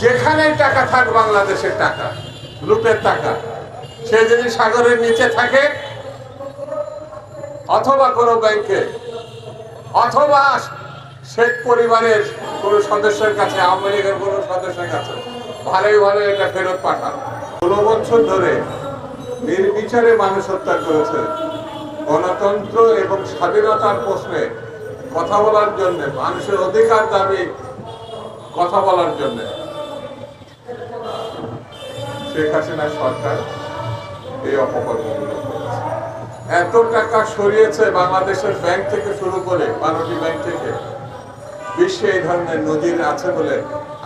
যেখানে টাকা থাক বাংলাদেশের টাকা, লুটের টাকা, সে যদি সাগরের নিচে থাকে অথবা কোনো ব্যাংকে অথবা শেখ পরিবারের কোনো সদস্যের কাছে, আওয়ামী লীগের কোনো সদস্যের কাছে, ভালোই ভালো এটা ফেরত পাঠান। 16 বছর ধরে নির্বিচারে মানুষ হত্যা করেছে। গণতন্ত্র এবং স্বাধীনতার প্রশ্নে কথা বলার জন্য, মানুষের অধিকার দাবি কথা বলার জন্য শেখ হাসিনা সরকার এই অপকর্মগুলো করেছে। এত টাকা সরিয়েছে বাংলাদেশের ব্যাংক থেকে শুরু করে 12টি ব্যাংক থেকে। বিশ্বে এই ধরনের নজির আছে বলে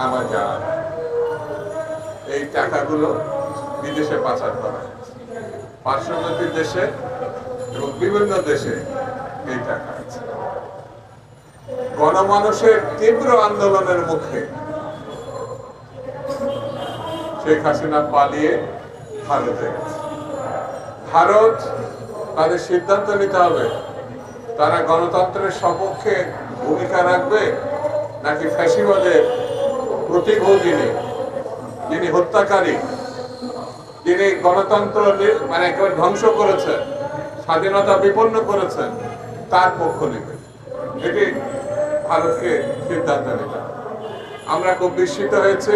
আমার জানা নেই। এই টাকাগুলো বিদেশে পাচার করা হয়েছে, পার্শ্ববর্তী দেশে এবং বিভিন্ন দেশে এই টাকা আছে। গণমানুষের তীব্র আন্দোলনের মুখে শেখ হাসিনা পালিয়ে ভারতে গেছে। ভারত তাদের সিদ্ধান্ত নিতে হবে, তারা গণতন্ত্রের সপক্ষে ভূমিকা রাখবে নাকি ফ্যাসিবাদের প্রতিভোগিনী, যিনি হত্যাকারী, যিনি গণতন্ত্র মানে একেবারে ধ্বংস করেছেন, স্বাধীনতা বিপন্ন করেছেন, তার পক্ষ নেবে। এটি ভারতকে সিদ্ধান্ত নিতে হবে। আমরা খুব বিস্মিত হয়েছে।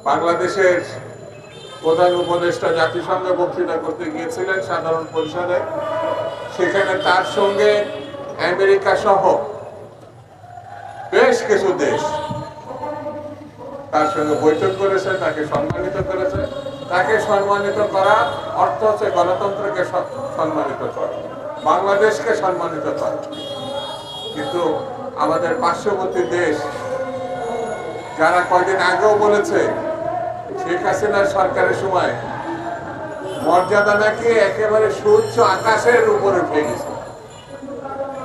বাংলাদেশের প্রধান উপদেষ্টা জাতিসংঘে বক্তৃতা করতে গিয়েছিলেন সাধারণ পরিষদে। সেখানে তার সঙ্গে আমেরিকা সহ বেশ কিছু দেশ তার সঙ্গে বৈঠক করেছে, তাকে সম্মানিত করেছে। তাকে সম্মানিত করা অর্থ হচ্ছে গণতন্ত্রকে সম্মানিত করা, বাংলাদেশকে সম্মানিত করা। কিন্তু আমাদের পার্শ্ববর্তী দেশ, যারা কয়েকদিন আগেও বলেছে শেখ হাসিনার সরকারের সময় মর্যাদা নাকি একেবারে সুউচ্চ আকাশের উপরে উঠে গেছে,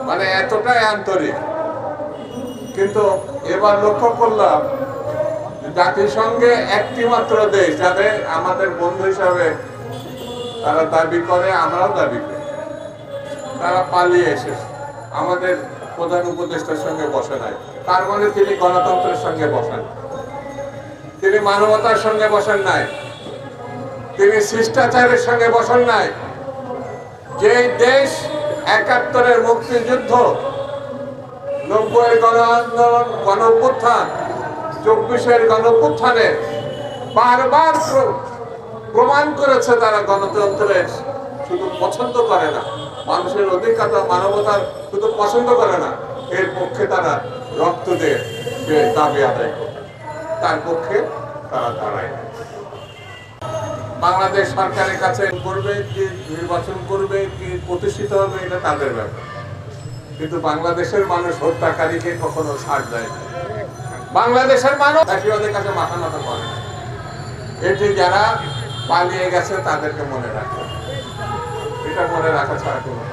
মানে এতটাই আন্তরিক। কিন্তু এবার লক্ষ্য করলাম জাতিসংঘে একটি মাত্র দেশ যাদের আমাদের বন্ধু হিসাবে তারা দাবি করে, আমরাও দাবি করি, তারা পালিয়ে এসেছে, আমাদের প্রধান উপদেষ্টার সঙ্গে বসে নাই। তার মানে তিনি গণতন্ত্রের সঙ্গে বসেন, তিনি মানবতার সঙ্গে বসেন নাই, তিনি শিষ্টাচারের সঙ্গে বসেন নাই। যে দেশ 71-এর মুক্তিযুদ্ধ, 90-এর গণ আন্দোলন, গণ অভ্যুত্থান, 24-এর গণ অভ্যুত্থানে বারবার প্রমাণ করেছে তারা গণতন্ত্রের শুধু পছন্দ করে না, মানুষের অধিকার, মানবতার শুধু পছন্দ করে না, এর পক্ষে তারা রক্ত দিয়ে দাবি আদায় করে, তার পক্ষে তারা দাঁড়ায়। বাংলাদেশ সরকারের কাছে করবে কি নির্বাচন করবে কি প্রতিষ্ঠিত হবে, এটা তাদের ব্যাপার। কিন্তু বাংলাদেশের মানুষ হত্যাকারীকে কখনো ছাড় দেয় না। বাংলাদেশের মানুষ ফ্যাসিবাদের কাছে মাথা নত করে না। এটি যারা পালিয়ে গেছে তাদেরকে মনে রাখে, এটা মনে রাখা ছাড়া কোনো।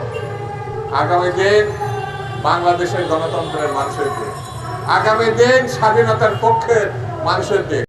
আগামী দিন বাংলাদেশের গণতন্ত্রের মানুষের দিন, আগামী দিন স্বাধীনতার পক্ষের মানুষের দিন।